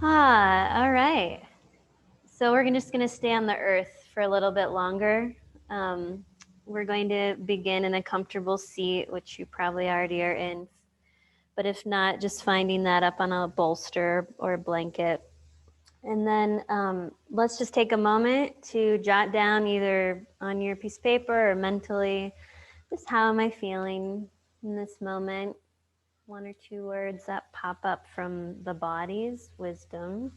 All right. So we're just going to stay on the earth for a little bit longer. We're going to begin in a comfortable seat, which you probably already are in. But if not, just finding that up on a bolster or a blanket. And then let's just take a moment to jot down either on your piece of paper or mentally, just how am I feeling in this moment? One or two words that pop up from the body's wisdom.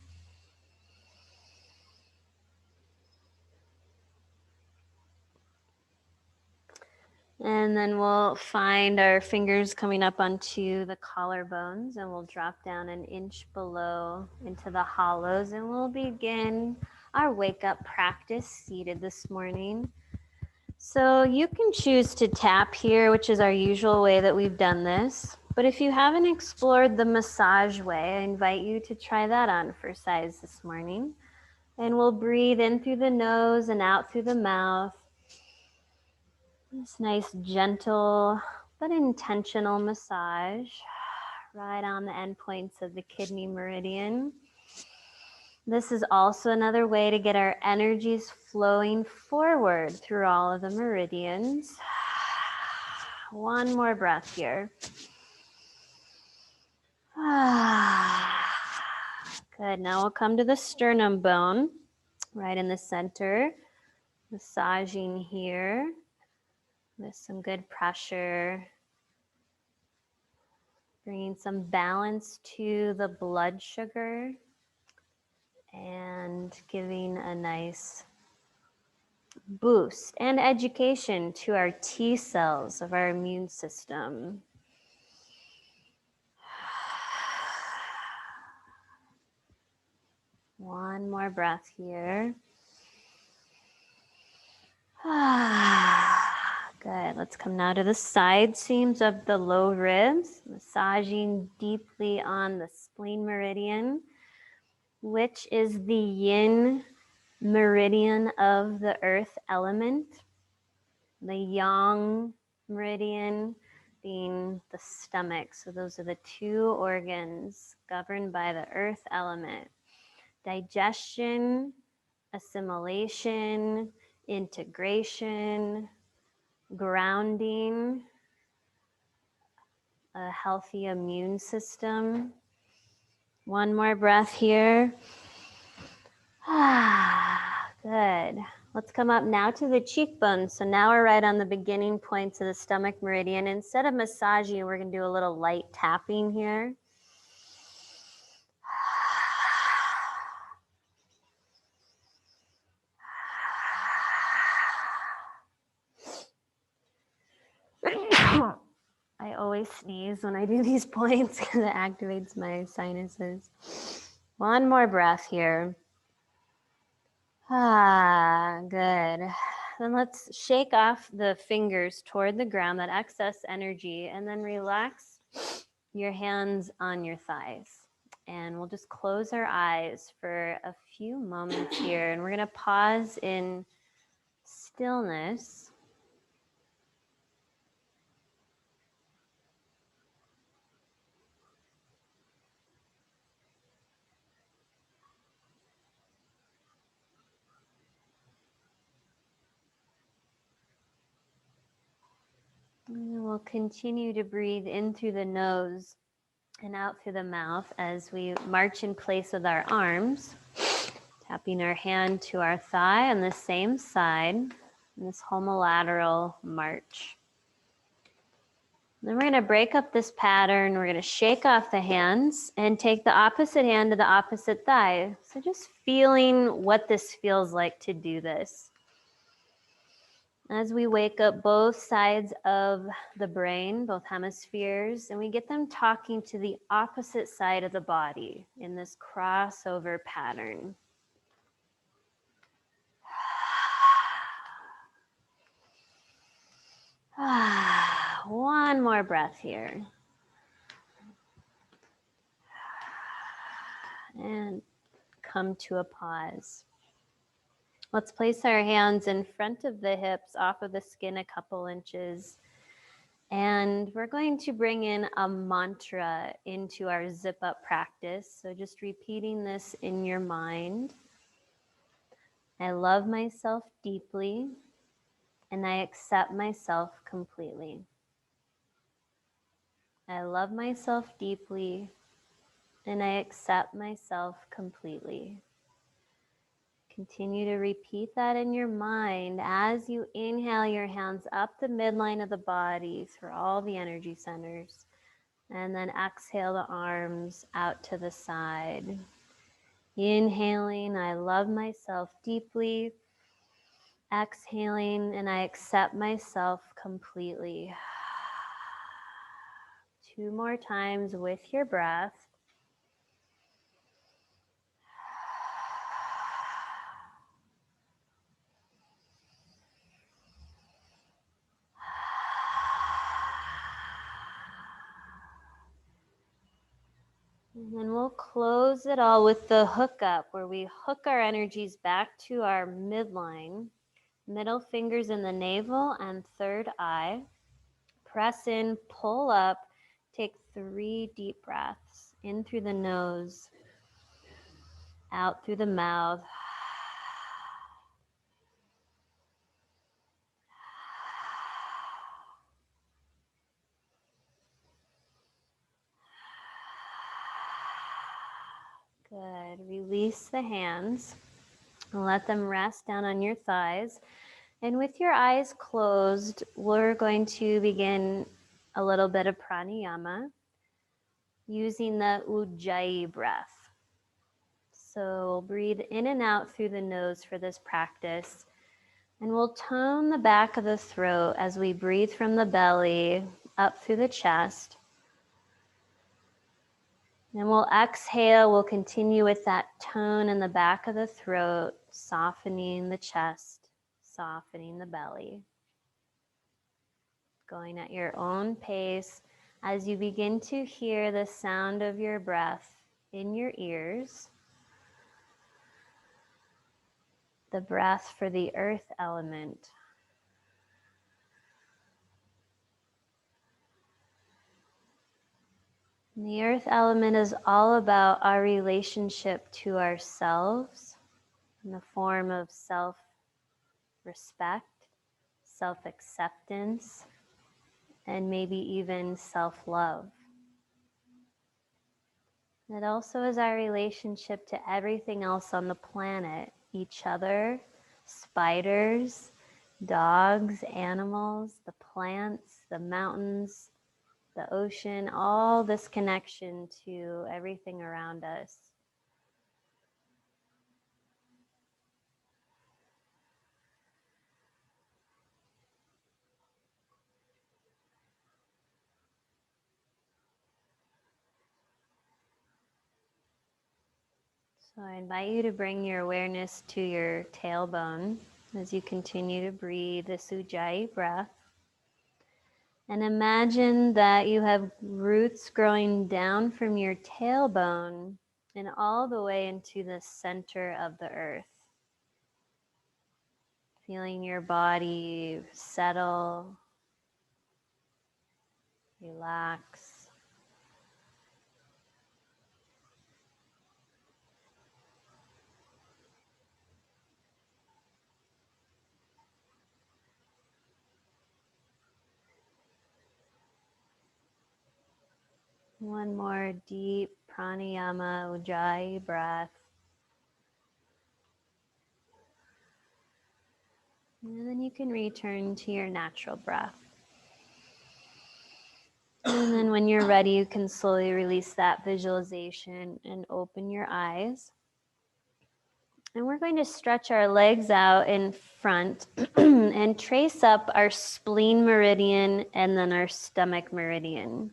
And then we'll find our fingers coming up onto the collarbones, and we'll drop down an inch below into the hollows, and we'll begin our wake up practice seated this morning. So you can choose to tap here, which is our usual way that we've done this. But if you haven't explored the massage way, I invite you to try that on for size this morning. And we'll breathe in through the nose and out through the mouth. This nice, gentle, but intentional massage right on the endpoints of the kidney meridian. This is also another way to get our energies flowing forward through all of the meridians. One more breath here. Good. Now we'll come to the sternum bone, right in the center. Massaging here with some good pressure. Bringing some balance to the blood sugar and giving a nice boost and education to our T cells of our immune system. One more breath here. Good. Let's come now to the side seams of the low ribs, massaging deeply on the spleen meridian, which is the yin meridian of the earth element. The yang meridian being the stomach. So those are the two organs governed by the earth element. Digestion, assimilation, integration, grounding, a healthy immune system. One more breath here. Good. Let's come up now to the cheekbones. So now we're right on the beginning points of the stomach meridian. Instead of massaging, we're going to do a little light tapping here. I always sneeze when I do these points because it activates my sinuses. One more breath here. Good. Then let's shake off the fingers toward the ground, that excess energy, and then relax your hands on your thighs. And we'll just close our eyes for a few moments here. And we're going to pause in stillness. And we'll continue to breathe in through the nose and out through the mouth as we march in place with our arms, tapping our hand to our thigh on the same side in this homolateral march. Then we're going to break up this pattern. We're going to shake off the hands and take the opposite hand to the opposite thigh. So just feeling what this feels like to do this. As we wake up both sides of the brain, both hemispheres, and we get them talking to the opposite side of the body in this crossover pattern. One more breath here. And come to a pause. Let's place our hands in front of the hips, off of the skin a couple inches. And we're going to bring in a mantra into our zip up practice. So just repeating this in your mind. I love myself deeply and I accept myself completely. I love myself deeply and I accept myself completely. Continue to repeat that in your mind as you inhale your hands up the midline of the body through all the energy centers. And then exhale the arms out to the side. Inhaling, I love myself deeply. Exhaling, and I accept myself completely. 2 more times with your breath. And then we'll close it all with the hookup, where we hook our energies back to our midline, middle fingers in the navel and third eye. Press in, pull up, take 3 deep breaths, in through the nose, out through the mouth. Good. Release the hands and let them rest down on your thighs. And with your eyes closed, we're going to begin a little bit of pranayama using the ujjayi breath. So we'll breathe in and out through the nose for this practice. And we'll tone the back of the throat as we breathe from the belly up through the chest. And we'll exhale, we'll continue with that tone in the back of the throat, softening the chest, softening the belly. Going at your own pace as you begin to hear the sound of your breath in your ears. The breath for the earth element. The earth element is all about our relationship to ourselves in the form of self-respect, self-acceptance, and maybe even self-love. It also is our relationship to everything else on the planet, each other, spiders, dogs, animals, the plants, the mountains, the ocean, all this connection to everything around us. So I invite you to bring your awareness to your tailbone as you continue to breathe this ujjayi breath. And imagine that you have roots growing down from your tailbone and all the way into the center of the earth. Feeling your body settle, relax. One more deep pranayama ujjayi breath. And then you can return to your natural breath. And then when you're ready, you can slowly release that visualization and open your eyes. And we're going to stretch our legs out in front and trace up our spleen meridian and then our stomach meridian.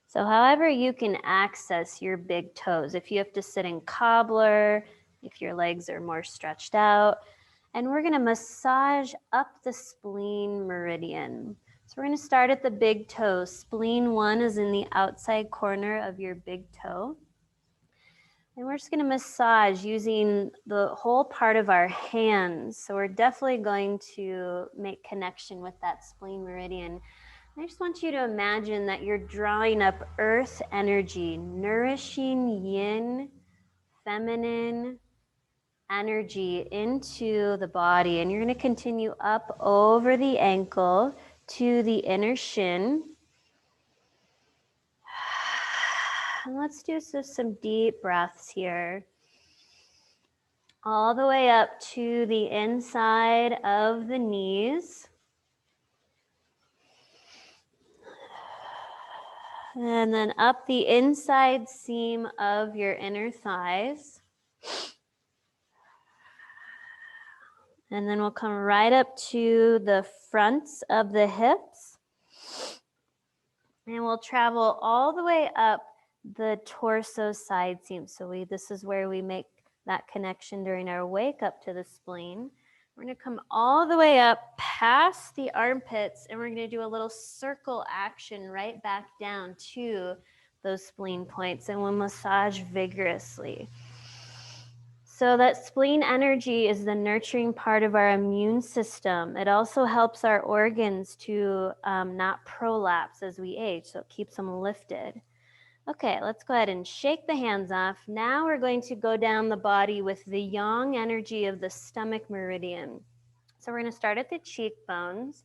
So however you can access your big toes, if you have to sit in cobbler, if your legs are more stretched out, and we're going to massage up the spleen meridian. So we're going to start at the big toe. Spleen 1 is in the outside corner of your big toe. And we're just going to massage using the whole part of our hands. So we're definitely going to make connection with that spleen meridian. I just want you to imagine that you're drawing up earth energy, nourishing yin, feminine energy into the body. And you're going to continue up over the ankle to the inner shin. And let's do some deep breaths here. All the way up to the inside of the knees. And then up the inside seam of your inner thighs. And then we'll come right up to the fronts of the hips. And we'll travel all the way up the torso side seam. So this is where we make that connection during our wake up to the spleen. We're going to come all the way up past the armpits, and we're going to do a little circle action right back down to those spleen points, and we'll massage vigorously. So that spleen energy is the nurturing part of our immune system. It also helps our organs to not prolapse as we age, so it keeps them lifted. Okay, let's go ahead and shake the hands off. Now we're going to go down the body with the yang energy of the stomach meridian. So we're going to start at the cheekbones,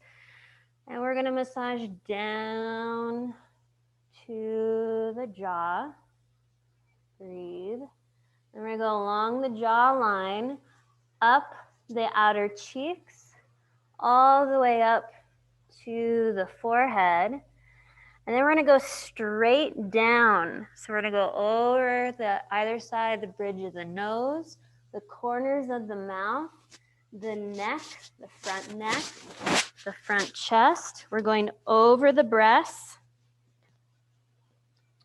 and we're going to massage down to the jaw. Breathe. And we're going to go along the jawline, up the outer cheeks, all the way up to the forehead. And then we're going to go straight down. So we're going to go over the either side, the bridge of the nose, the corners of the mouth, the neck, the front chest. We're going over the breasts,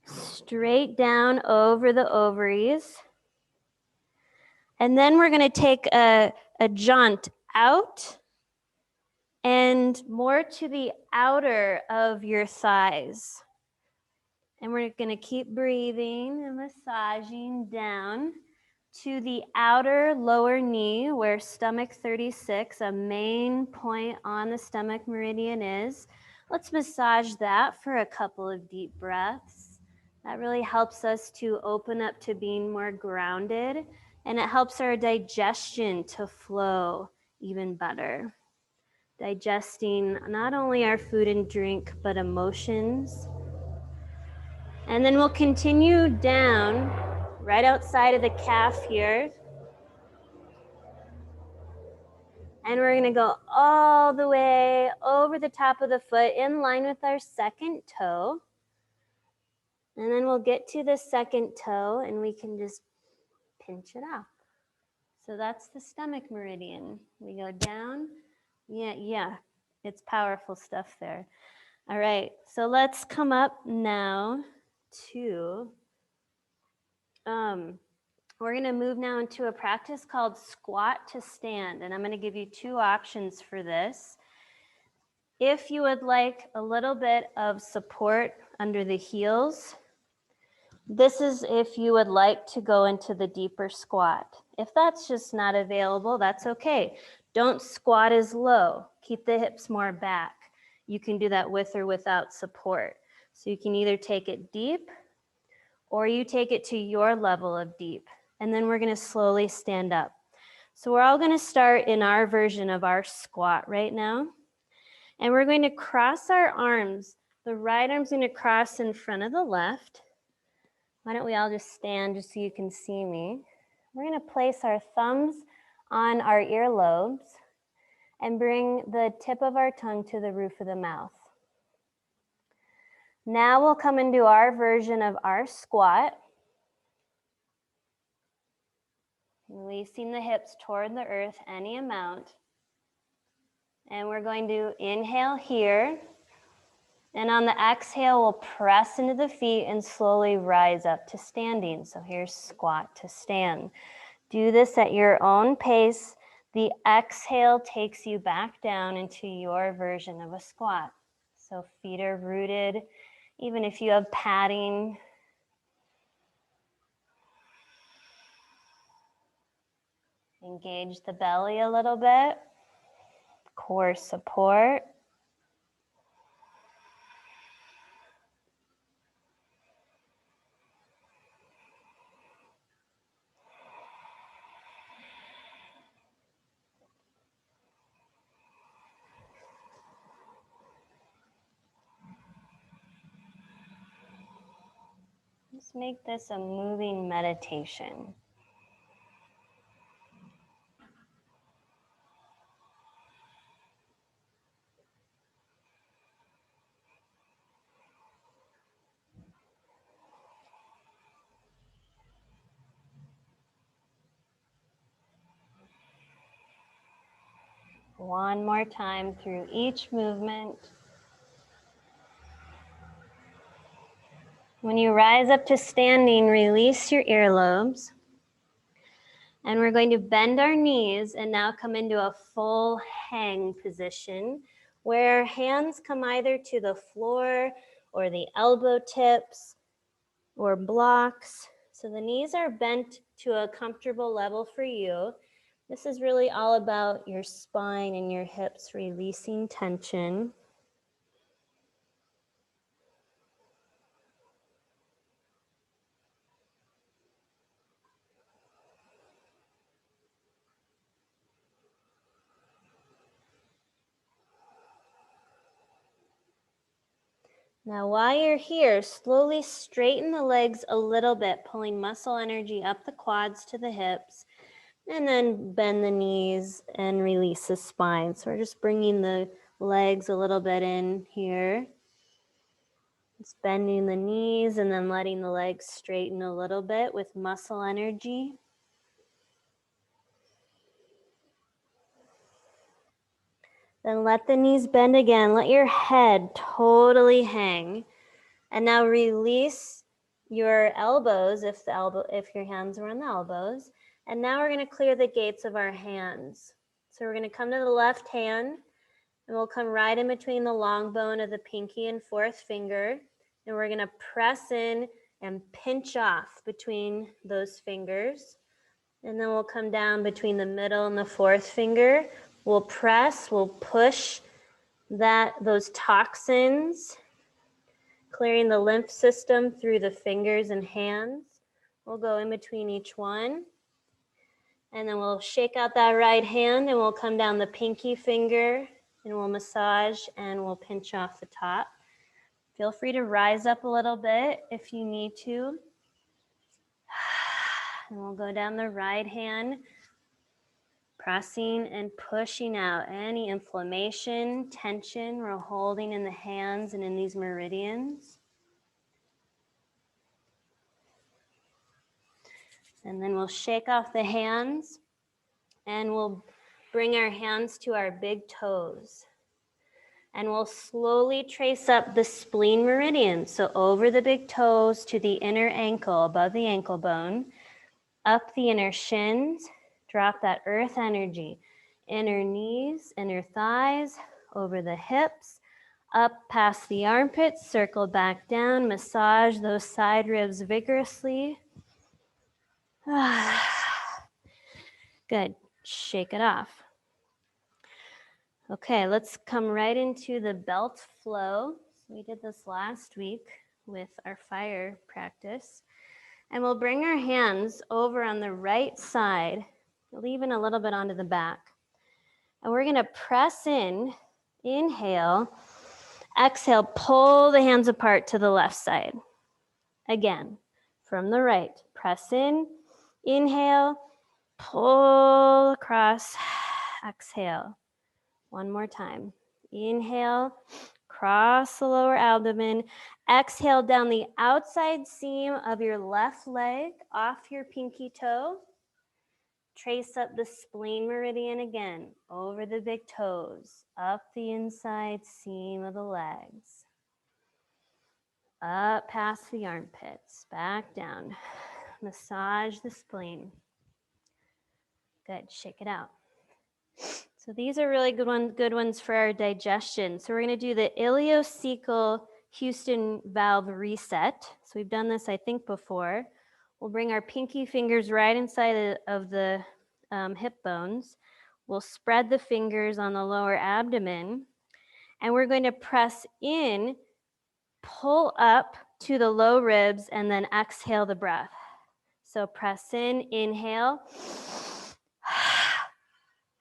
straight down over the ovaries. And then we're going to take a jaunt out and more to the outer of your thighs. And we're going to keep breathing and massaging down to the outer lower knee where stomach 36, a main point on the stomach meridian is. Let's massage that for a couple of deep breaths. That really helps us to open up to being more grounded, and it helps our digestion to flow even better. Digesting not only our food and drink, but emotions. And then we'll continue down right outside of the calf here. And we're gonna go all the way over the top of the foot in line with our second toe. And then we'll get to the second toe and we can just pinch it off. So that's the stomach meridian. We go down. Yeah, it's powerful stuff there. All right, so let's come up now to, we're gonna move now into a practice called squat to stand. And I'm gonna give you two options for this. If you would like a little bit of support under the heels, this is if you would like to go into the deeper squat. If that's just not available, that's okay. Don't squat as low. Keep the hips more back. You can do that with or without support. So you can either take it deep or you take it to your level of deep. And then we're gonna slowly stand up. So we're all gonna start in our version of our squat right now. And we're going to cross our arms. The right arm's gonna cross in front of the left. Why don't we all just stand just so you can see me? We're gonna place our thumbs on our earlobes and bring the tip of our tongue to the roof of the mouth. Now we'll come into our version of our squat. Releasing the hips toward the earth any amount. And we're going to inhale here. And on the exhale, we'll press into the feet and slowly rise up to standing. So here's squat to stand. Do this at your own pace. The exhale takes you back down into your version of a squat. So feet are rooted, even if you have padding. Engage the belly a little bit. Core support. Let's make this a moving meditation. One more time through each movement. When you rise up to standing, release your earlobes. And we're going to bend our knees and now come into a full hang position where hands come either to the floor or the elbow tips or blocks. So the knees are bent to a comfortable level for you. This is really all about your spine and your hips releasing tension. Now, while you're here, slowly straighten the legs a little bit, pulling muscle energy up the quads to the hips, and then bend the knees and release the spine. So we're just bringing the legs a little bit in here. Just bending the knees and then letting the legs straighten a little bit with muscle energy. Then let the knees bend again. Let your head totally hang. And now release your elbows if your hands are on the elbows. And now we're going to clear the gates of our hands. So we're going to come to the left hand and we'll come right in between the long bone of the pinky and fourth finger. And we're going to press in and pinch off between those fingers. And then we'll come down between the middle and the fourth finger. We'll press, we'll push those toxins, clearing the lymph system through the fingers and hands. We'll go in between each one. And then we'll shake out that right hand and we'll come down the pinky finger and we'll massage and we'll pinch off the top. Feel free to rise up a little bit if you need to. And we'll go down the right hand, pressing and pushing out any inflammation, tension we're holding in the hands and in these meridians. And then we'll shake off the hands and we'll bring our hands to our big toes. And we'll slowly trace up the spleen meridian. So over the big toes to the inner ankle, above the ankle bone, up the inner shins, drop that earth energy. Inner knees, inner thighs, over the hips, up past the armpits, circle back down, massage those side ribs vigorously. Good, shake it off. Okay, let's come right into the belt flow. We did this last week with our fire practice. And we'll bring our hands over on the right side, leaving a little bit onto the back. And we're gonna press in, inhale, exhale, pull the hands apart to the left side. Again, from the right, press in, inhale, pull across, exhale. One more time. Inhale, cross the lower abdomen. Exhale down the outside seam of your left leg off your pinky toe. Trace up the spleen meridian again, over the big toes, up the inside seam of the legs. Up past the armpits, back down. Massage the spleen. Good, shake it out. So these are really good ones for our digestion. So we're going to do the Ileocecal Houston valve reset. So we've done this, I think, before. We'll bring our pinky fingers right inside of the hip bones. We'll spread the fingers on the lower abdomen. And we're going to press in, pull up to the low ribs, and then exhale the breath. So press in, inhale.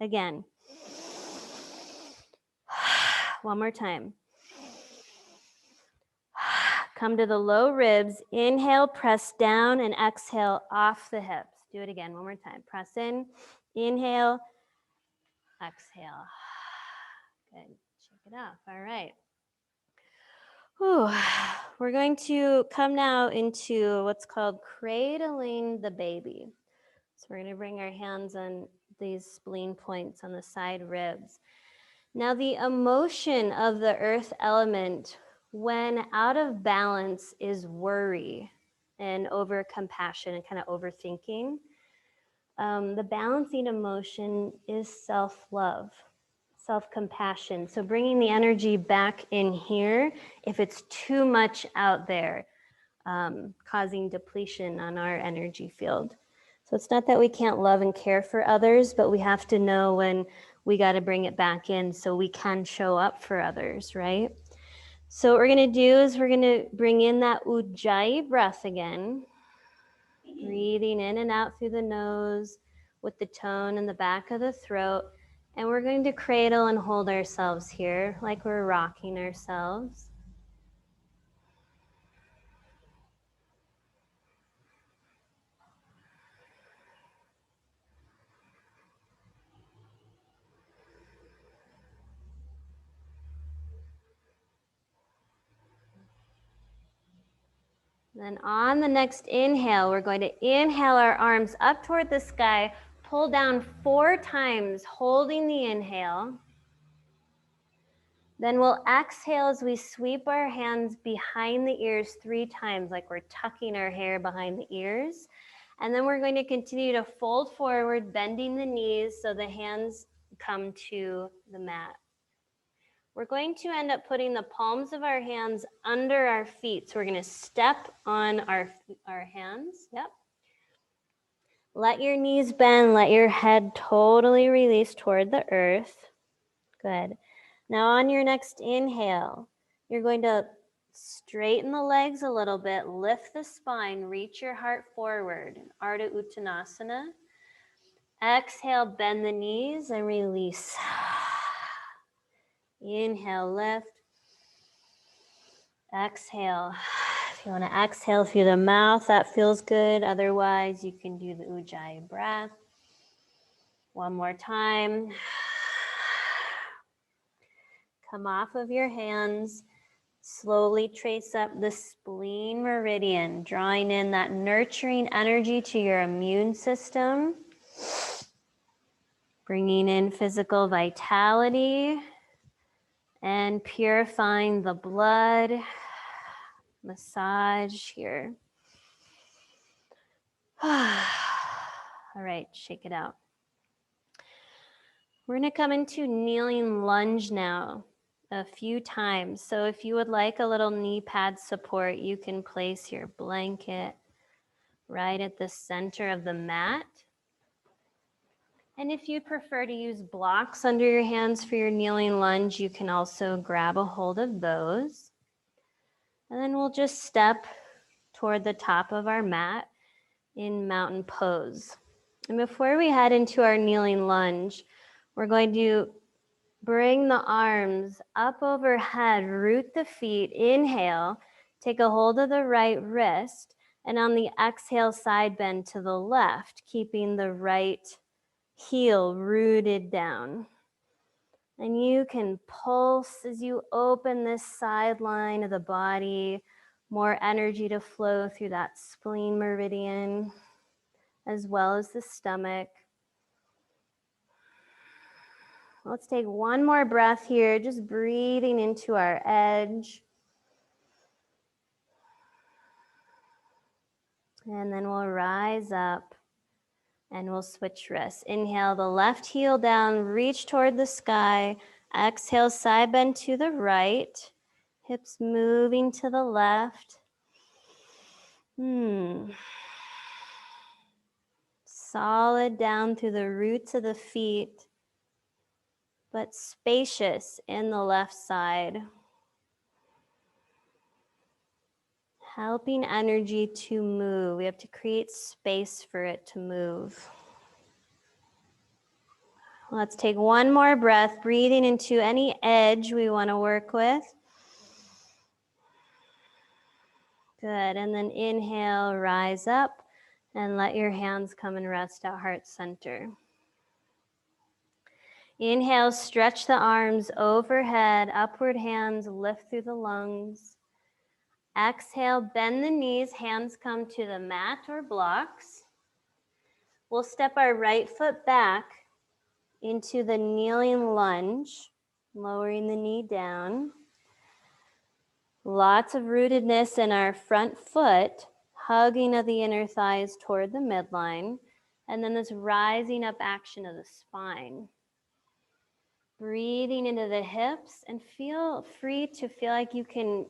Again. One more time. Come to the low ribs. Inhale, press down, and exhale off the hips. Do it again, one more time. Press in, inhale, exhale. Good, shake it off, all right. Whew. We're going to come now into what's called cradling the baby. So we're going to bring our hands on these spleen points on the side ribs. Now the emotion of the earth element when out of balance is worry and over compassion and kind of overthinking. The balancing emotion is self-love, self-compassion. So bringing the energy back in here if it's too much out there, causing depletion on our energy field. So it's not that we can't love and care for others, but we have to know when we got to bring it back in so we can show up for others, right? So what we're going to do is we're going to bring in that Ujjayi breath again, breathing in and out through the nose with the tone in the back of the throat. And we're going to cradle and hold ourselves here like we're rocking ourselves. Then on the next inhale, we're going to inhale our arms up toward the sky, pull down 4 times, holding the inhale. Then we'll exhale as we sweep our hands behind the ears 3 times, like we're tucking our hair behind the ears. And then we're going to continue to fold forward, bending the knees so the hands come to the mat. We're going to end up putting the palms of our hands under our feet. So we're going to step on our hands. Yep. Let your knees bend. Let your head totally release toward the earth. Good. Now on your next inhale, you're going to straighten the legs a little bit, lift the spine, reach your heart forward, Ardha Uttanasana. Exhale, bend the knees and release. Inhale, lift. Exhale. If you want to exhale through the mouth, that feels good. Otherwise, you can do the Ujjayi breath. One more time. Come off of your hands. Slowly trace up the Spleen Meridian, drawing in that nurturing energy to your immune system. Bringing in physical vitality and purifying the blood. Massage here. All right, shake it out. We're going to come into kneeling lunge now a few times. So if you would like a little knee pad support, you can place your blanket right at the center of the mat. And if you prefer to use blocks under your hands for your kneeling lunge, you can also grab a hold of those. And then we'll just step toward the top of our mat in mountain pose. And before we head into our kneeling lunge, we're going to bring the arms up overhead, root the feet, inhale, take a hold of the right wrist, and on the exhale, side bend to the left, keeping the right heel rooted down. And you can pulse as you open this side line of the body, more energy to flow through that spleen meridian, as well as the stomach. Let's take one more breath here, just breathing into our edge. And then we'll rise up and we'll switch wrists. Inhale the left heel down, reach toward the sky. Exhale, side bend to the right. Hips moving to the left. Solid down through the roots of the feet, but spacious in the left side. Helping energy to move. We have to create space for it to move. Let's take one more breath, breathing into any edge we want to work with. Good. And then inhale, rise up, and let your hands come and rest at heart center. Inhale, stretch the arms overhead, upward hands lift through the lungs. Exhale, bend the knees, hands come to the mat or blocks. We'll step our right foot back into the kneeling lunge, lowering the knee down. Lots of rootedness in our front foot, hugging of the inner thighs toward the midline, and then this rising up action of the spine. Breathing into the hips, and feel free to feel like you can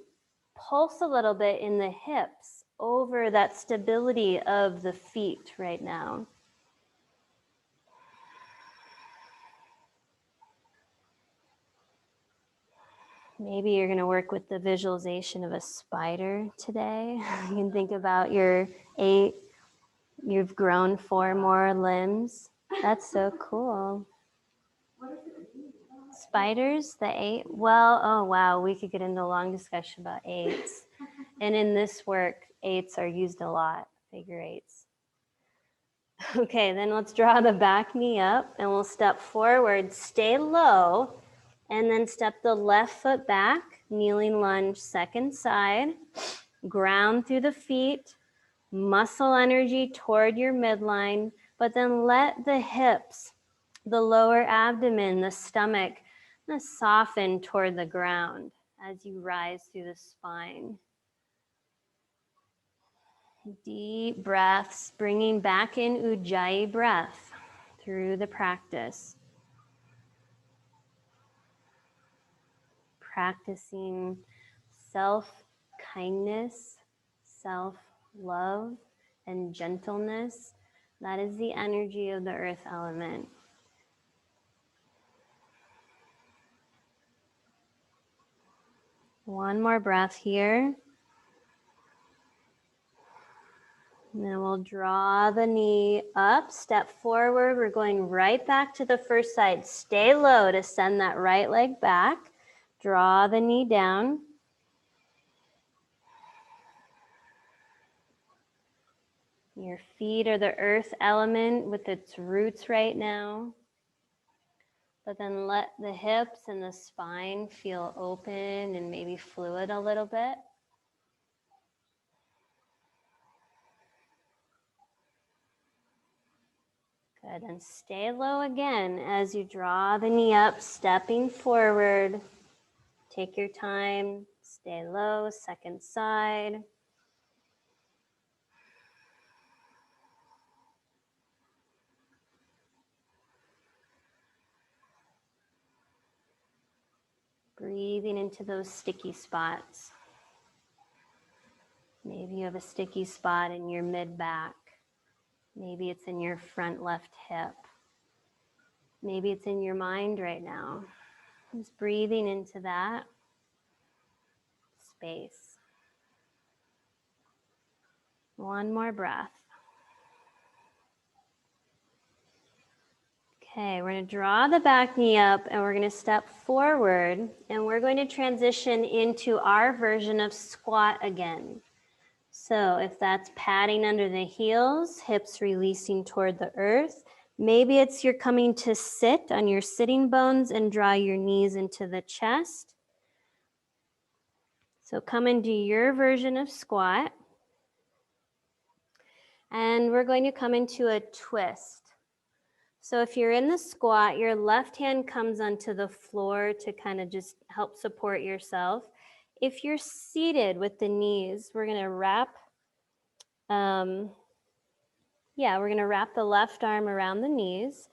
pulse a little bit in the hips over that stability of the feet right now. Maybe you're going to work with the visualization of a spider today. You can think about you've grown 4 more limbs. That's so cool. Spiders, the 8, well, oh wow, we could get into a long discussion about 8s. And in this work, 8s are used a lot, figure 8s. Okay, then let's draw the back knee up and we'll step forward, stay low, and then step the left foot back, kneeling lunge, second side, ground through the feet, muscle energy toward your midline, but then let the hips, the lower abdomen, the stomach, soften toward the ground as you rise through the spine. Deep breaths, bringing back in Ujjayi breath through the practice. Practicing self-kindness, self-love, and gentleness. That is the energy of the earth element. One more breath here. And then we'll draw the knee up, step forward. We're going right back to the first side. Stay low to send that right leg back. Draw the knee down. Your feet are the earth element with its roots right now. But then let the hips and the spine feel open and maybe fluid a little bit. Good, and stay low again as you draw the knee up, stepping forward. Take your time, stay low, second side. Breathing into those sticky spots. Maybe you have a sticky spot in your mid-back. Maybe it's in your front left hip. Maybe it's in your mind right now. Just breathing into that space. One more breath. Okay, we're going to draw the back knee up and we're going to step forward and we're going to transition into our version of squat again. So if that's padding under the heels, hips releasing toward the earth, maybe it's you're coming to sit on your sitting bones and draw your knees into the chest. So come into your version of squat. And we're going to come into a twist. So if you're in the squat, your left hand comes onto the floor to kind of just help support yourself. If you're seated with the knees, we're going to wrap the left arm around the knees,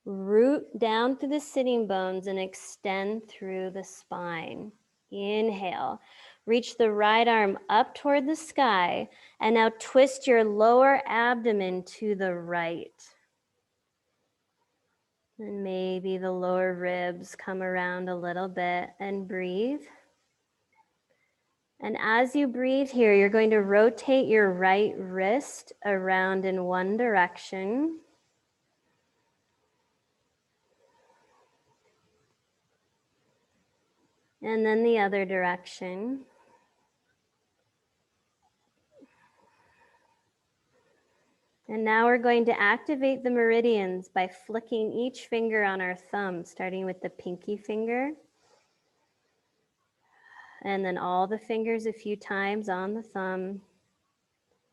root down through the sitting bones and extend through the spine. Inhale. Reach the right arm up toward the sky and now twist your lower abdomen to the right. And maybe the lower ribs come around a little bit and breathe. And as you breathe here, you're going to rotate your right wrist around in one direction. And then the other direction. And now we're going to activate the meridians by flicking each finger on our thumb, starting with the pinky finger. And then all the fingers a few times on the thumb.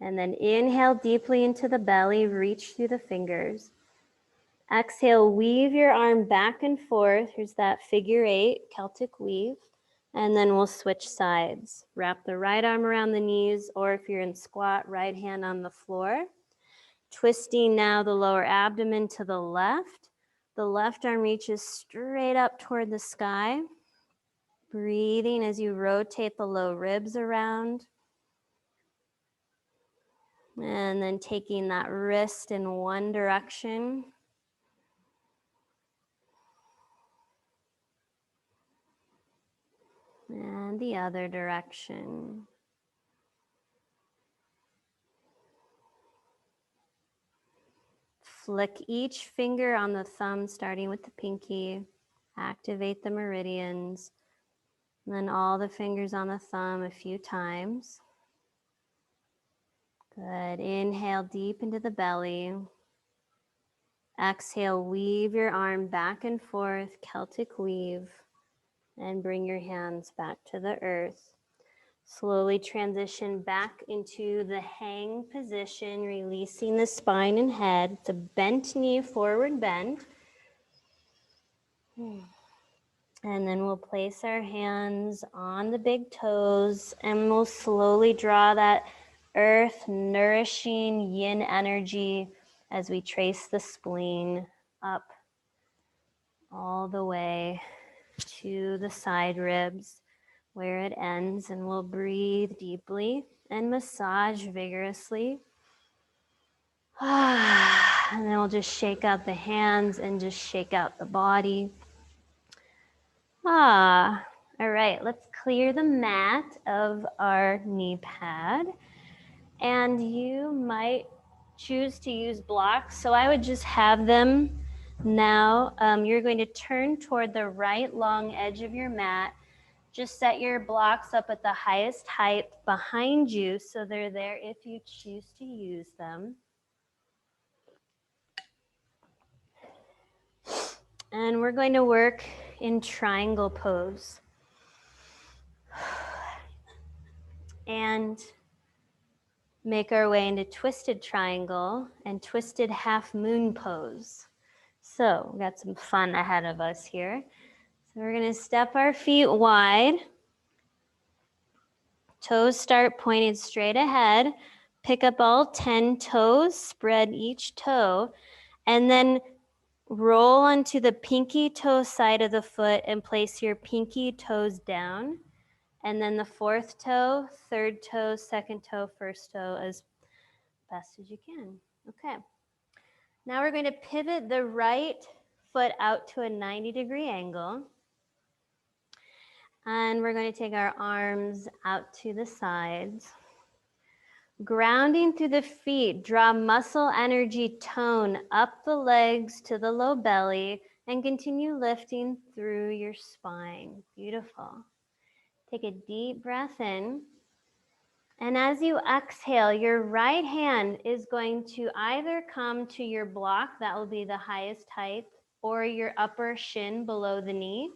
And then inhale deeply into the belly, reach through the fingers. Exhale, weave your arm back and forth. Here's that figure 8, Celtic weave. And then we'll switch sides. Wrap the right arm around the knees, or if you're in squat, right hand on the floor. Twisting now the lower abdomen to the left. The left arm reaches straight up toward the sky. Breathing as you rotate the low ribs around. And then taking that wrist in one direction. And the other direction. Flick each finger on the thumb, starting with the pinky. Activate the meridians. And then all the fingers on the thumb a few times. Good. Inhale deep into the belly. Exhale, weave your arm back and forth, Celtic weave, and bring your hands back to the earth. Slowly transition back into the hang position, releasing the spine and head. It's a bent knee, forward bend. And then we'll place our hands on the big toes, and we'll slowly draw that earth nourishing yin energy as we trace the spleen up all the way to the side ribs where it ends, and we'll breathe deeply and massage vigorously. And then we'll just shake out the hands and just shake out the body. All right, let's clear the mat of our knee pad. And you might choose to use blocks, so I would just have them now. You're going to turn toward the right long edge of your mat. Just set your blocks up at the highest height behind you so they're there if you choose to use them. And we're going to work in triangle pose. And make our way into twisted triangle and twisted half moon pose. So we got some fun ahead of us here. So we're going to step our feet wide. Toes start pointed straight ahead. Pick up all 10 toes, spread each toe, and then roll onto the pinky toe side of the foot and place your pinky toes down. And then the fourth toe, third toe, second toe, first toe as best as you can. Okay. Now we're going to pivot the right foot out to a 90-degree angle. And we're going to take our arms out to the sides. Grounding through the feet, draw muscle energy tone up the legs to the low belly and continue lifting through your spine. Beautiful. Take a deep breath in. And as you exhale, your right hand is going to either come to your block, that will be the highest height, or your upper shin below the knee.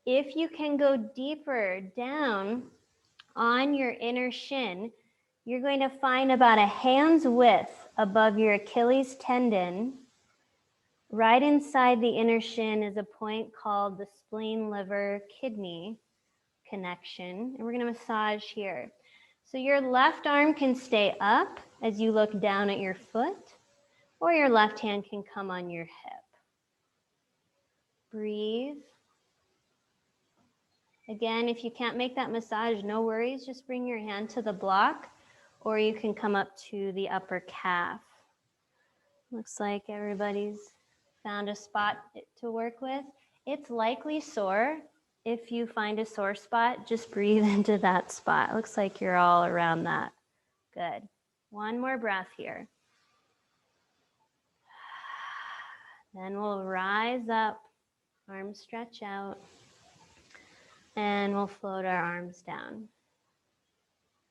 If you can go deeper down on your inner shin, you're going to find about a hand's width above your Achilles tendon. Right inside the inner shin is a point called the spleen, liver, kidney connection. And we're going to massage here. So your left arm can stay up as you look down at your foot, or your left hand can come on your hip. Breathe. Again, if you can't make that massage, no worries. Just bring your hand to the block, or you can come up to the upper calf. Looks like everybody's found a spot to work with. It's likely sore. If you find a sore spot, just breathe into that spot. Looks like you're all around that. Good. One more breath here. Then we'll rise up, arms stretch out, and we'll float our arms down.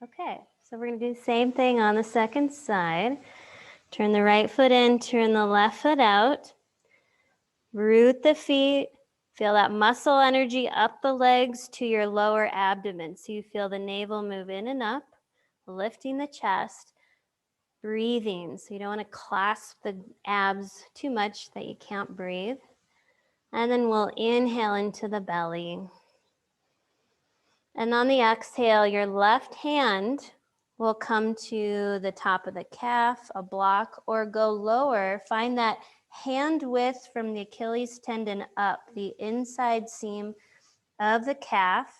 Okay, so we're going to do the same thing on the second side. Turn the right foot in, turn the left foot out. Root the feet. Feel that muscle energy up the legs to your lower abdomen. So you feel the navel move in and up, lifting the chest, breathing. So you don't want to clasp the abs too much that you can't breathe. And then we'll inhale into the belly. And on the exhale, your left hand will come to the top of the calf, a block, or go lower. Find that hand width from the Achilles tendon up, the inside seam of the calf,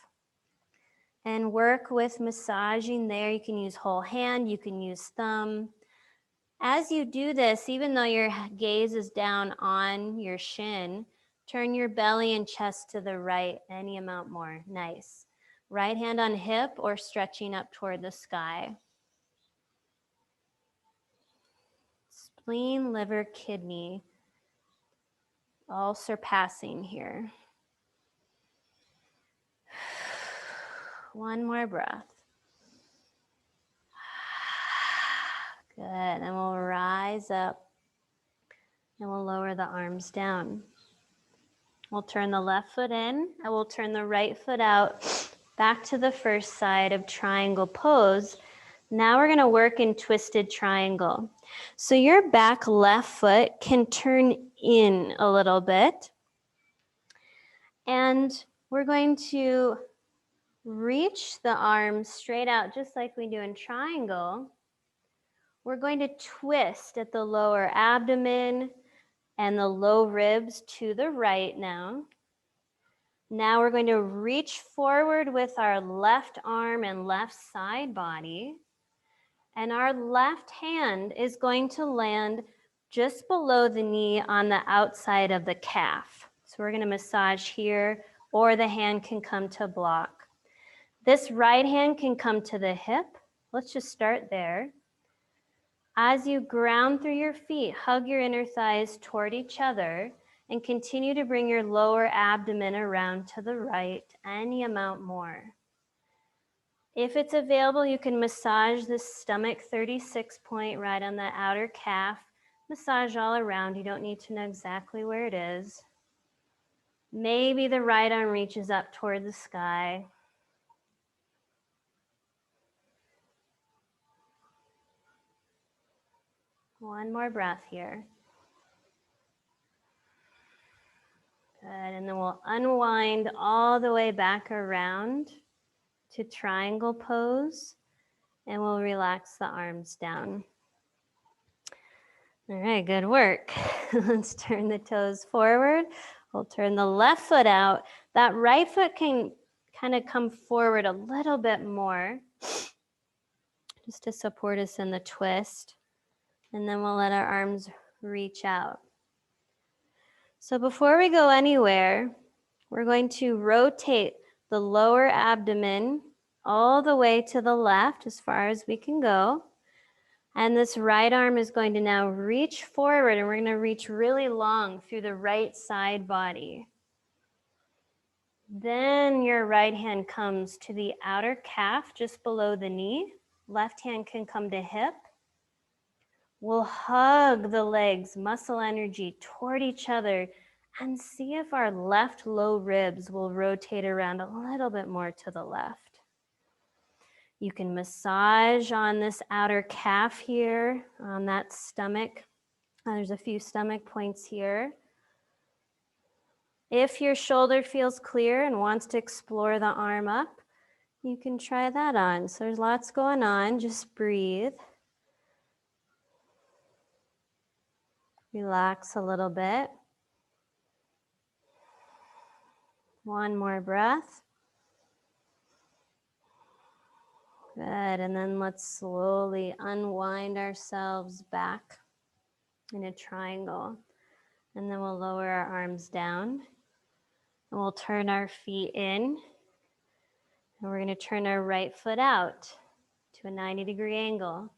and work with massaging there. You can use whole hand, you can use thumb. As you do this, even though your gaze is down on your shin, turn your belly and chest to the right any amount more. Nice. Right hand on hip or stretching up toward the sky. Spleen, liver, kidney, all surpassing here. One more breath. Good, and we'll rise up and we'll lower the arms down. We'll turn the left foot in and we'll turn the right foot out back to the first side of triangle pose. Now we're gonna work in twisted triangle. So your back left foot can turn in a little bit. And we're going to reach the arms straight out just like we do in triangle. We're going to twist at the lower abdomen and the low ribs to the right now. Now we're going to reach forward with our left arm and left side body. And our left hand is going to land just below the knee on the outside of the calf. So we're going to massage here, or the hand can come to block. This right hand can come to the hip. Let's just start there. As you ground through your feet, hug your inner thighs toward each other and continue to bring your lower abdomen around to the right, any amount more. If it's available, you can massage the stomach 36 point right on the outer calf. Massage all around. You don't need to know exactly where it is. Maybe the right arm reaches up toward the sky. One more breath here. Good, and then we'll unwind all the way back around to triangle pose, and we'll relax the arms down. All right, good work. Let's turn the toes forward. We'll turn the left foot out. That right foot can kind of come forward a little bit more, just to support us in the twist. And then we'll let our arms reach out. So before we go anywhere, we're going to rotate the lower abdomen all the way to the left as far as we can go. And this right arm is going to now reach forward, and we're going to reach really long through the right side body. Then your right hand comes to the outer calf just below the knee. Left hand can come to hip. We'll hug the legs, muscle energy toward each other, and see if our left low ribs will rotate around a little bit more to the left. You can massage on this outer calf here, on that stomach. There's a few stomach points here. If your shoulder feels clear and wants to explore the arm up, you can try that on. So there's lots going on. Just breathe. Relax a little bit. One more breath. Good, and then let's slowly unwind ourselves back in a triangle. And then we'll lower our arms down. And we'll turn our feet in. And we're going to turn our right foot out to a 90-degree angle.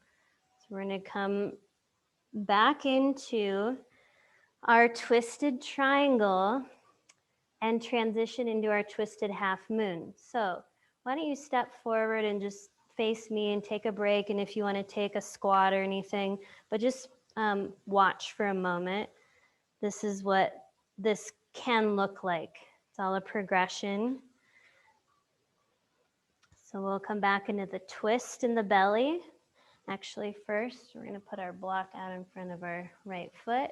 So we're going to come back into our twisted triangle and transition into our twisted half moon. So why don't you step forward and just face me and take a break, and if you want to take a squat or anything, but just watch for a moment. This is what this can look like. It's all a progression. So we'll come back into the twist in the belly. Actually, first, we're going to put our block out in front of our right foot.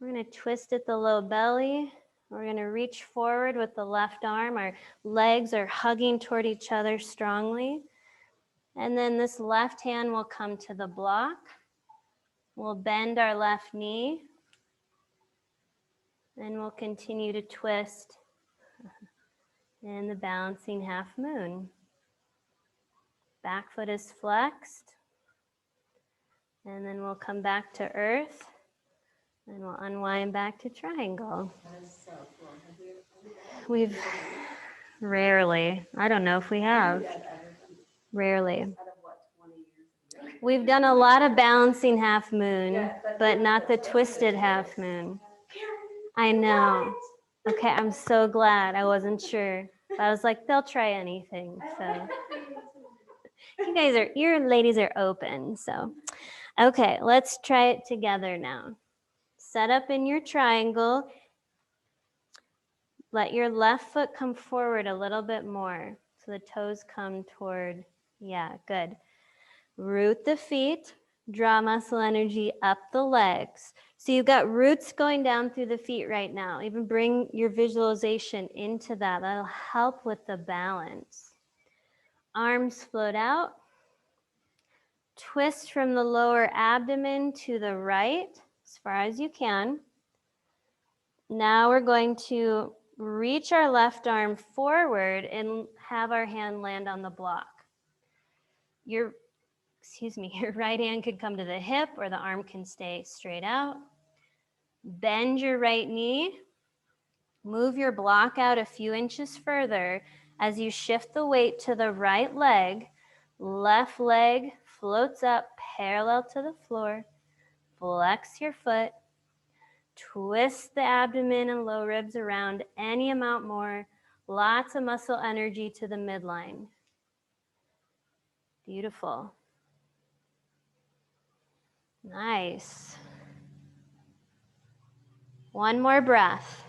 We're going to twist at the low belly. We're going to reach forward with the left arm. Our legs are hugging toward each other strongly. And then this left hand will come to the block. We'll bend our left knee. And we'll continue to twist in the balancing half moon. Back foot is flexed. And then we'll come back to earth. And we'll unwind back to triangle. We've rarely, I don't know if we have, rarely. We've done a lot of balancing half moon, but not the twisted half moon. I know. Okay, I'm so glad. I wasn't sure. I was like, they'll try anything. So you ladies are open. So, okay, let's try it together now. Set up in your triangle. Let your left foot come forward a little bit more. So the toes come toward, yeah, good. Root the feet, draw muscle energy up the legs. So you've got roots going down through the feet right now. Even bring your visualization into that. That'll help with the balance. Arms float out. Twist from the lower abdomen to the right as far as you can. Now we're going to reach our left arm forward and have our hand land on the block. Your right hand could come to the hip or the arm can stay straight out. Bend your right knee. Move your block out a few inches further as you shift the weight to the right leg. Left leg floats up parallel to the floor. Flex your foot. Twist the abdomen and low ribs around any amount more. Lots of muscle energy to the midline. Beautiful. Nice. One more breath.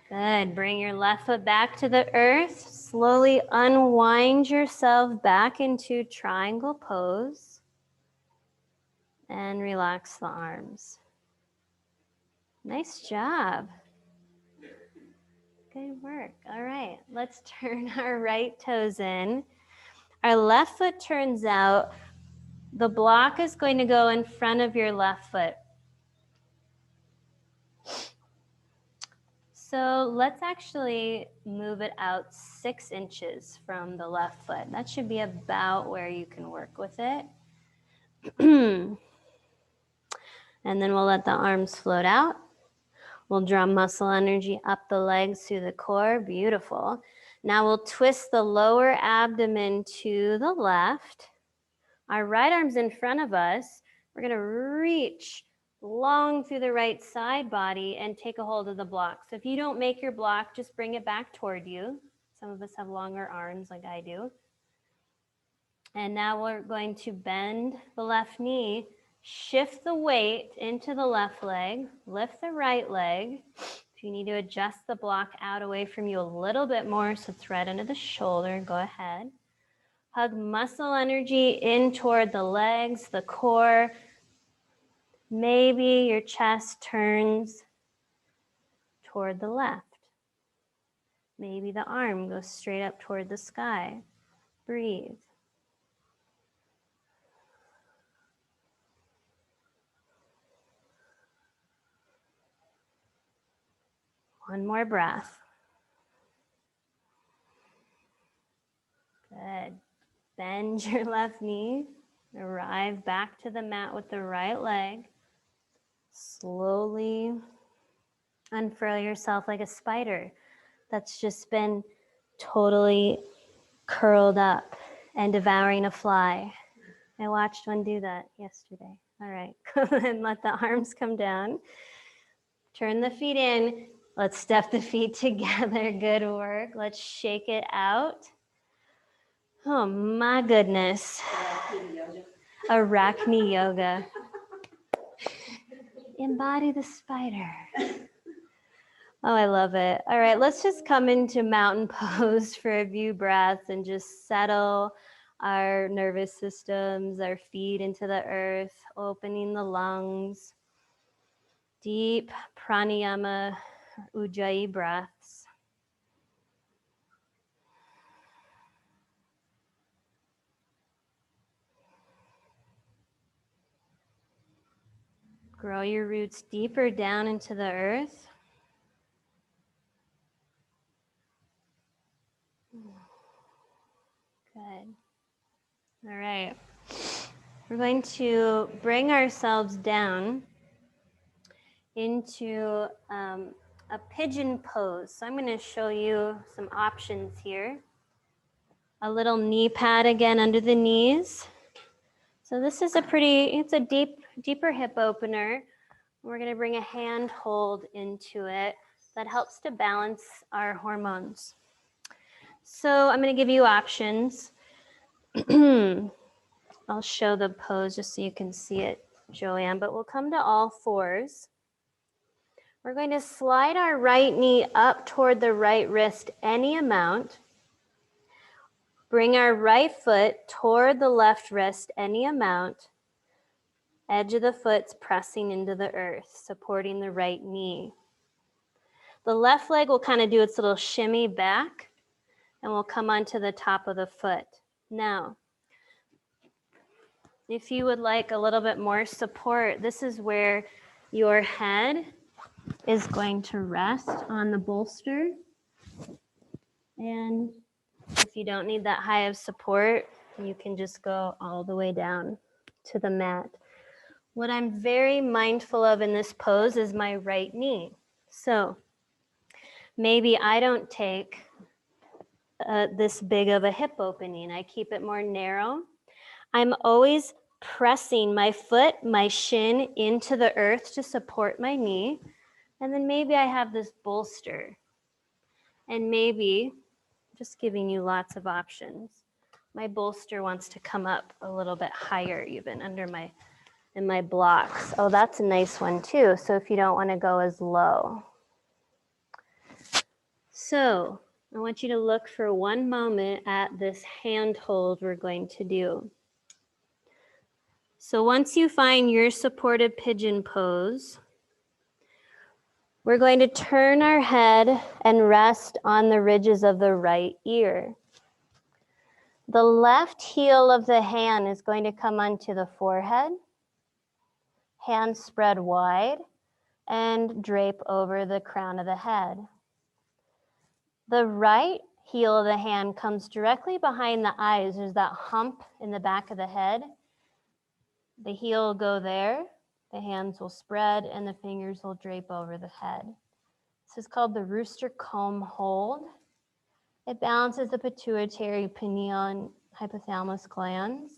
Good. Bring your left foot back to the earth. Slowly unwind yourself back into triangle pose. And relax the arms. Nice job. Good work. All right. Let's turn our right toes in. Our left foot turns out. The block is going to go in front of your left foot. So let's actually move it out 6 inches from the left foot. That should be about where you can work with it. And then we'll let the arms float out. We'll draw muscle energy up the legs through the core. Beautiful. Now we'll twist the lower abdomen to the left. Our right arm's in front of us. We're going to reach long through the right side body and take a hold of the block. So if you don't make your block, just bring it back toward you. Some of us have longer arms like I do. And now we're going to bend the left knee, shift the weight into the left leg, lift the right leg. If you need to adjust the block out away from you a little bit more so it's right under the shoulder, go ahead. Hug muscle energy in toward the legs, the core. Maybe your chest turns toward the left. Maybe the arm goes straight up toward the sky. Breathe. One more breath. Good. Bend your left knee. Arrive back to the mat with the right leg. Slowly unfurl yourself like a spider that's just been totally curled up and devouring a fly. I watched one do that yesterday. All right, and let the arms come down. Turn the feet in. Let's step the feet together. Good work. Let's shake it out. Oh my goodness. Arachne yoga. Embody the spider. Oh, I love it. All right, let's just come into mountain pose for a few breaths and just settle our nervous systems, our feet into the earth, opening the lungs. Deep pranayama, ujjayi breaths. Grow your roots deeper down into the earth. Good. All right. We're going to bring ourselves down into a pigeon pose. So I'm going to show you some options here. A little knee pad again under the knees. So this is it's a deeper hip opener. We're going to bring a hand hold into it that helps to balance our hormones. So I'm going to give you options. I'll show the pose just so you can see it, Joanne, but we'll come to all fours. We're going to slide our right knee up toward the right wrist any amount. Bring our right foot toward the left wrist any amount. Edge of the foot's pressing into the earth, supporting the right knee. The left leg will kind of do its little shimmy back, and we'll come onto the top of the foot. Now, if you would like a little bit more support, this is where your head is going to rest on the bolster. And if you don't need that high of support, you can just go all the way down to the mat. What I'm very mindful of in this pose is my right knee. So maybe I don't take this big of a hip opening. I keep it more narrow. I'm always pressing my foot, my shin into the earth to support my knee. And then maybe I have this bolster. And maybe, just giving you lots of options, my bolster wants to come up a little bit higher even in my blocks. Oh, that's a nice one too. So if you don't want to go as low. So I want you to look for one moment at this handhold we're going to do. So once you find your supported pigeon pose, we're going to turn our head and rest on the ridges of the right ear. The left heel of the hand is going to come onto the forehead, hands spread wide, and drape over the crown of the head. The right heel of the hand comes directly behind the eyes. There's that hump in the back of the head. The heel will go there, the hands will spread, and the fingers will drape over the head. This is called the rooster comb hold. It balances the pituitary, pineal, hypothalamus glands.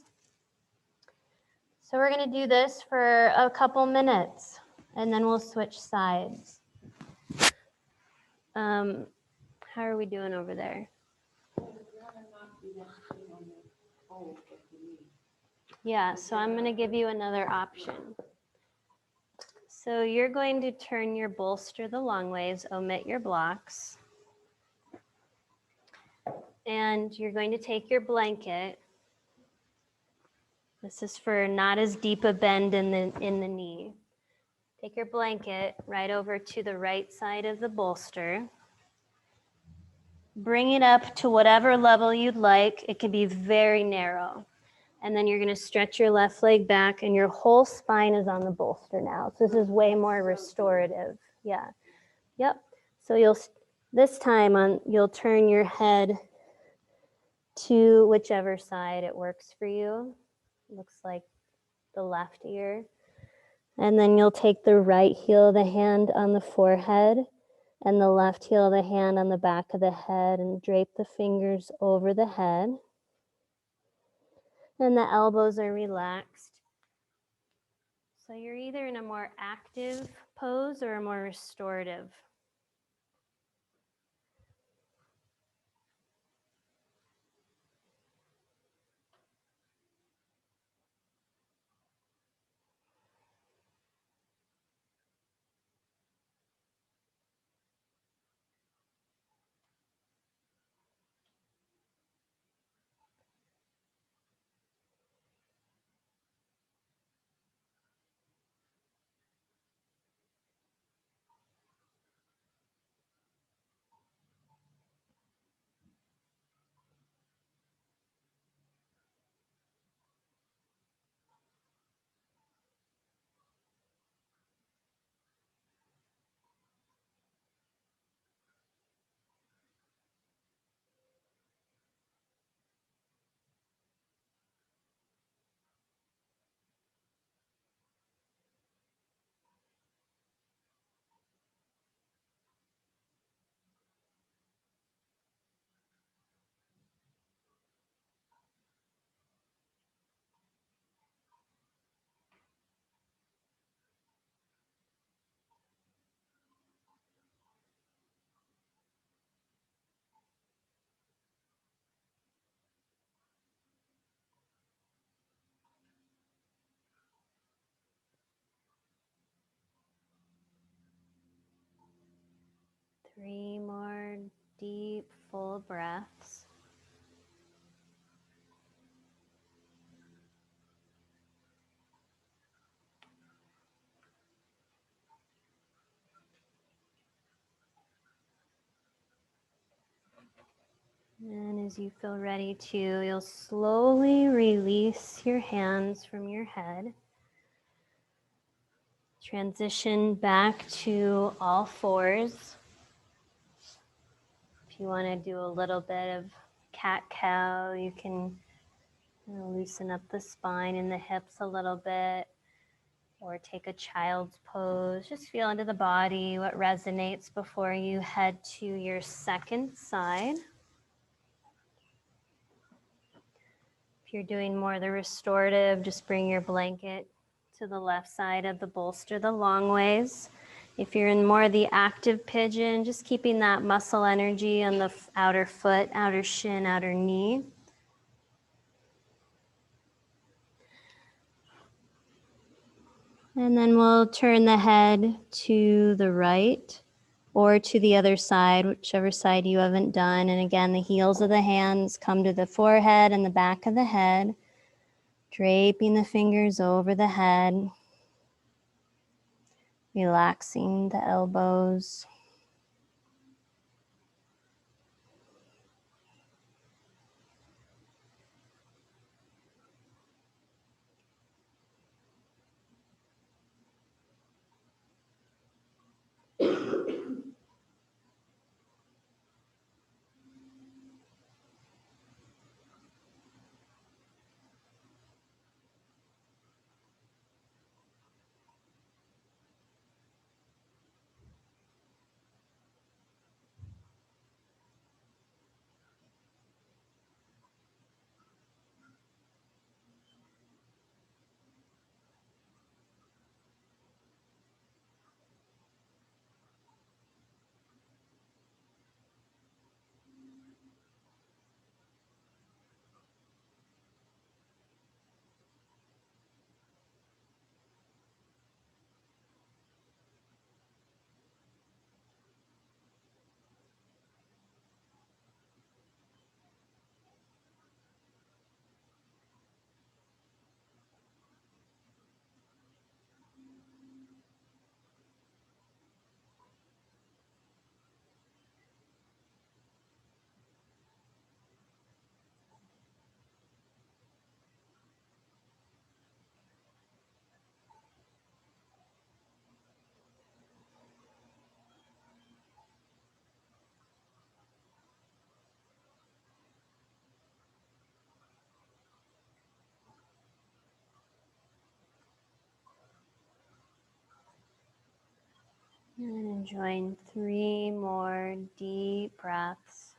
So we're going to do this for a couple minutes, and then we'll switch sides. How are we doing over there? Yeah, so I'm going to give you another option. So you're going to turn your bolster the long ways, omit your blocks. And you're going to take your blanket. This is for not as deep a bend in the knee. Take your blanket right over to the right side of the bolster. Bring it up to whatever level you'd like. It can be very narrow. And then you're going to stretch your left leg back, and your whole spine is on the bolster now. So this is way more restorative. Yeah. Yep. So this time you'll turn your head to whichever side it works for you. Looks like the left ear. And then you'll take the right heel of the hand on the forehead and the left heel of the hand on the back of the head and drape the fingers over the head. And the elbows are relaxed. So you're either in a more active pose or a more restorative. 3 more deep, full breaths. And as you feel ready to, you'll slowly release your hands from your head. Transition back to all fours. If you want to do a little bit of cat-cow, you can loosen up the spine and the hips a little bit, or take a child's pose. Just feel into the body, what resonates before you head to your second side. If you're doing more of the restorative, just bring your blanket to the left side of the bolster the long ways. If you're in more of the active pigeon, just keeping that muscle energy on the outer foot, outer shin, outer knee. And then we'll turn the head to the right or to the other side, whichever side you haven't done. And again, the heels of the hands come to the forehead and the back of the head, draping the fingers over the head. Relaxing the elbows. And enjoying 3 more deep breaths.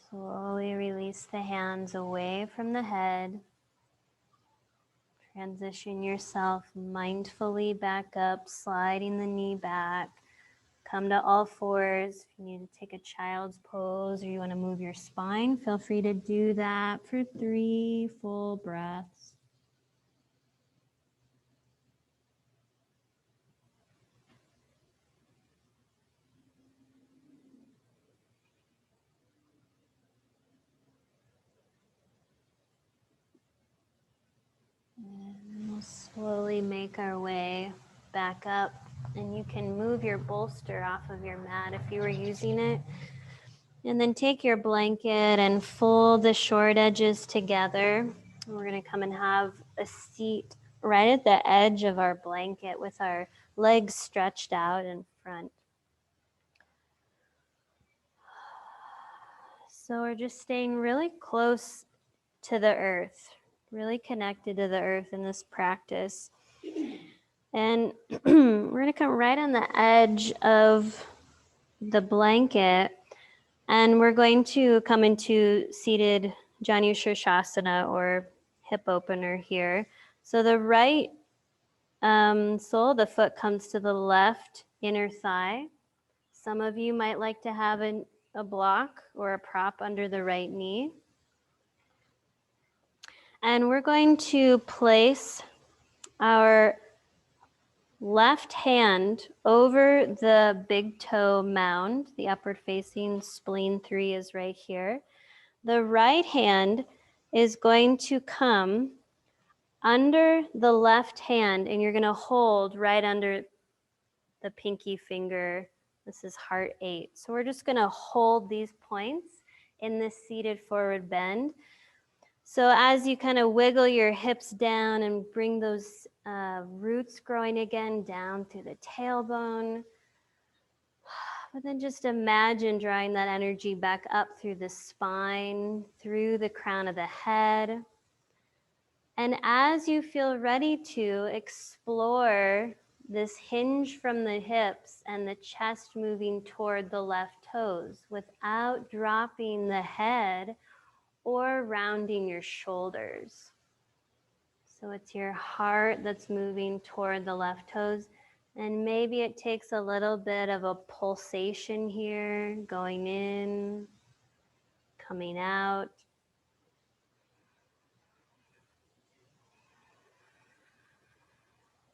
Slowly release the hands away from the head. Transition yourself mindfully back up, sliding the knee back. Come to all fours. If you need to take a child's pose or you want to move your spine, feel free to do that for 3 full breaths. And we'll slowly make our way back up. And you can move your bolster off of your mat if you were using it. And then take your blanket and fold the short edges together. We're going to come and have a seat right at the edge of our blanket with our legs stretched out in front. So we're just staying really close to the earth, really connected to the earth in this practice. And we're going to come right on the edge of the blanket, and we're going to come into seated Janu Shirshasana, or hip opener here. So the right sole of the foot comes to the left inner thigh. Some of you might like to have a block or a prop under the right knee. And we're going to place our left hand over the big toe mound. The upward facing spleen 3 is right here. The right hand is going to come under the left hand, and you're going to hold right under the pinky finger. This is heart 8. So we're just going to hold these points in this seated forward bend. So as you kind of wiggle your hips down and bring those roots growing again down through the tailbone, but then just imagine drawing that energy back up through the spine, through the crown of the head. And as you feel ready to explore this hinge from the hips and the chest moving toward the left toes without dropping the head or rounding your shoulders. So it's your heart that's moving toward the left toes. And maybe it takes a little bit of a pulsation here, going in, coming out.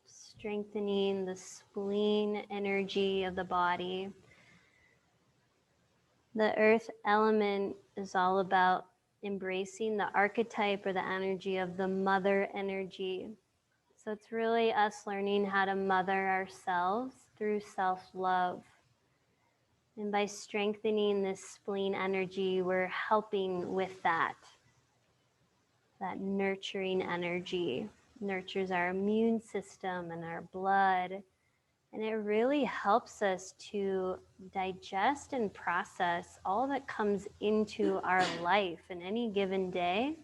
Strengthening the spleen energy of the body. The earth element is all about embracing the archetype or the energy of the mother energy. So it's really us learning how to mother ourselves through self-love. And by strengthening this spleen energy, we're helping with that nurturing energy. Nurtures our immune system and our blood. And it really helps us to digest and process all that comes into our life in any given day,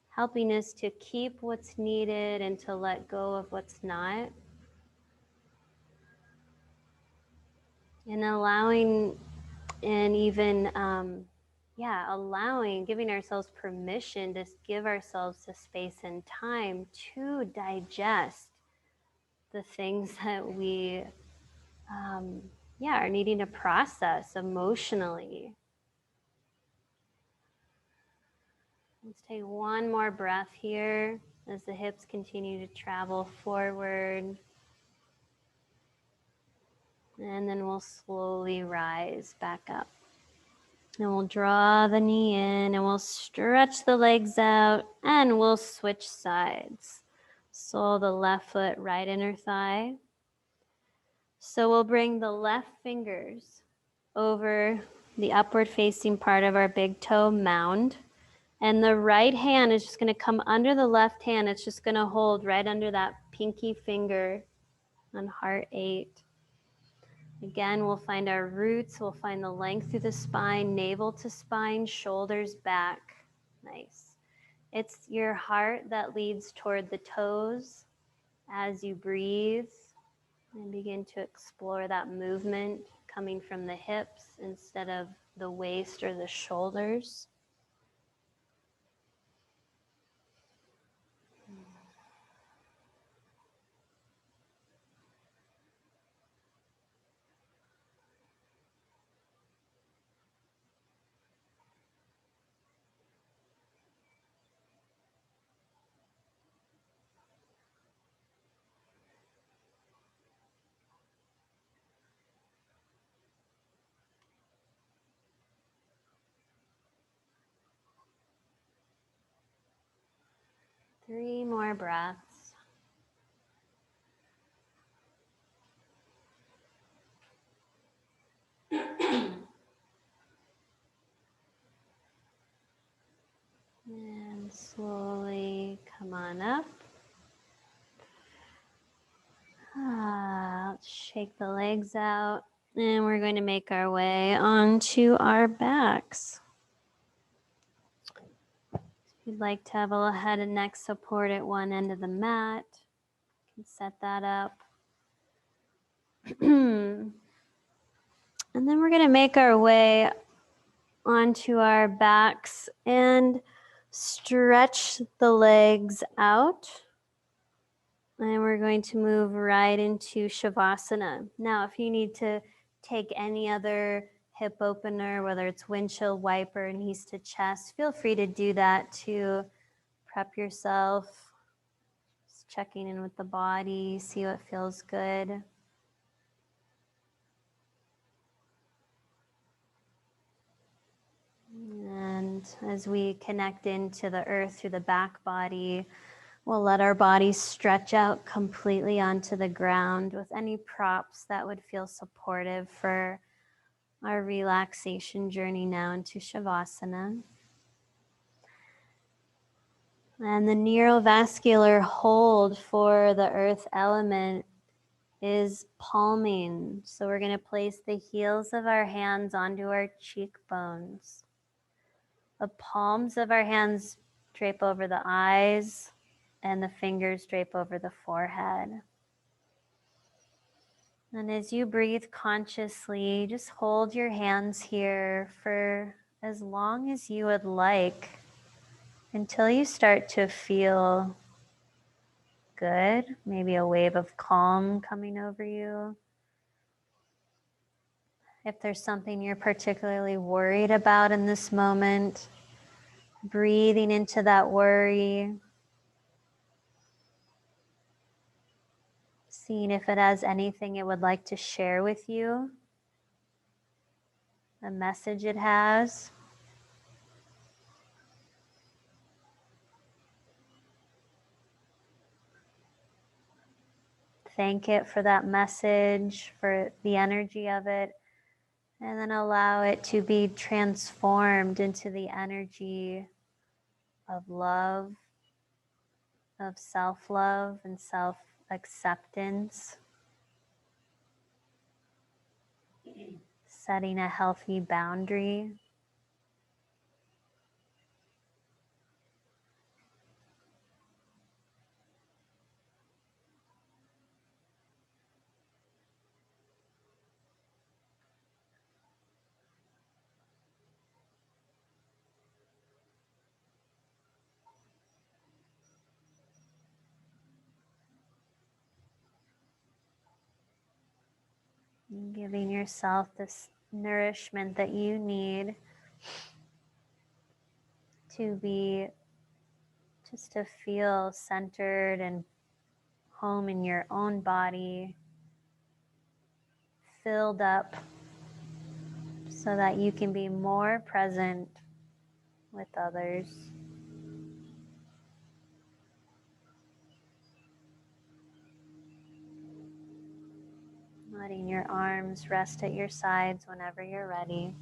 helping us to keep what's needed and to let go of what's not. And allowing and even, giving ourselves permission to give ourselves the space and time to digest the things that we are needing to process emotionally. Let's take one more breath here as the hips continue to travel forward. And then we'll slowly rise back up. And we'll draw the knee in and we'll stretch the legs out and we'll switch sides. Sole the left foot, right inner thigh. So we'll bring the left fingers over the upward facing part of our big toe mound. And the right hand is just going to come under the left hand. It's just going to hold right under that pinky finger on heart 8. Again, we'll find our roots. We'll find the length through the spine, navel to spine, shoulders back. Nice. It's your heart that leads toward the toes as you breathe and begin to explore that movement coming from the hips instead of the waist or the shoulders. Three more breaths. And slowly come on up. Let's shake the legs out. And we're going to make our way onto our backs. If you'd like to have a little head and neck support at one end of the mat, you can set that up. And then we're going to make our way onto our backs and stretch the legs out. And we're going to move right into Shavasana. Now, if you need to take any other hip opener, whether it's windshield wiper, knees to chest. Feel free to do that to prep yourself. Just checking in with the body, see what feels good. And as we connect into the earth through the back body, we'll let our bodies stretch out completely onto the ground with any props that would feel supportive for our relaxation journey now into Shavasana. And the neurovascular hold for the earth element is palming. So we're going to place the heels of our hands onto our cheekbones. The palms of our hands drape over the eyes, and the fingers drape over the forehead. And as you breathe consciously, just hold your hands here for as long as you would like until you start to feel good, maybe a wave of calm coming over you. If there's something you're particularly worried about in this moment, breathing into that worry, seeing if it has anything it would like to share with you, a message it has. Thank it for that message, for the energy of it, and then allow it to be transformed into the energy of love, of self-love and self-acceptance, setting a healthy boundary. Giving yourself this nourishment that you need to feel centered and home in your own body, filled up so that you can be more present with others. Letting your arms rest at your sides whenever you're ready.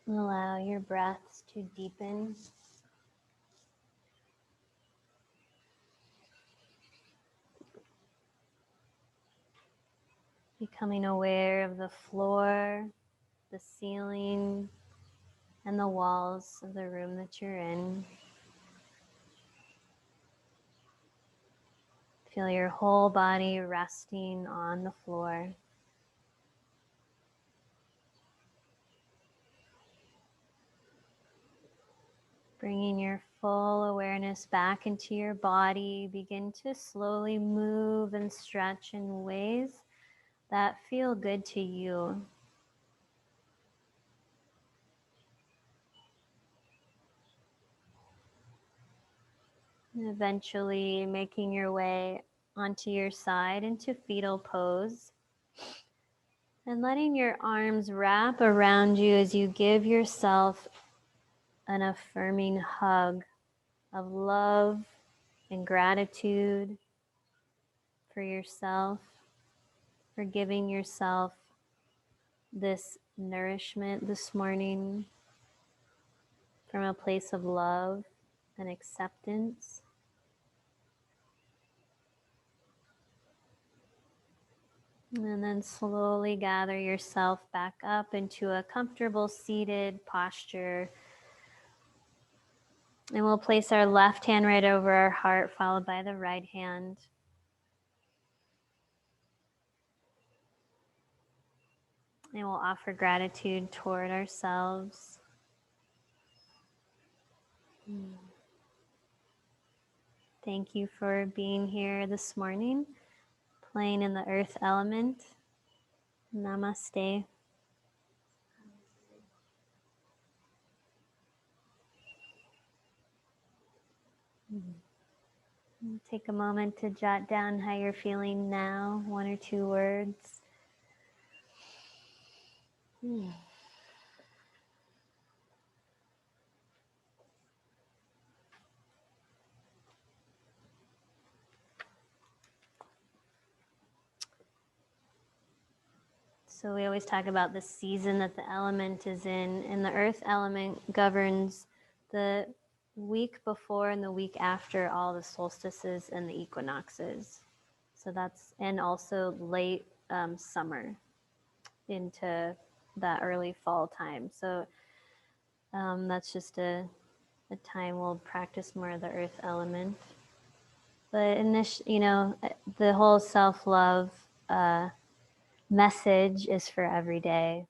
Allow your breaths to deepen. Becoming aware of the floor, the ceiling, and the walls of the room that you're in. Feel your whole body resting on the floor. Bringing your full awareness back into your body, begin to slowly move and stretch in ways that feel good to you. And eventually making your way onto your side into fetal pose. And letting your arms wrap around you as you give yourself an affirming hug of love and gratitude for yourself, for giving yourself this nourishment this morning from a place of love and acceptance. And then slowly gather yourself back up into a comfortable seated posture. And we'll place our left hand right over our heart, followed by the right hand. And we'll offer gratitude toward ourselves. Thank you for being here this morning, playing in the earth element. Namaste. Take a moment to jot down how you're feeling now, 1 or 2 words. So we always talk about the season that the element is in, and the earth element governs the week before and the week after all the solstices and the equinoxes. So that's, and also late summer into that early fall time. So that's just a time we'll practice more of the earth element. But the whole self-love message is for every day.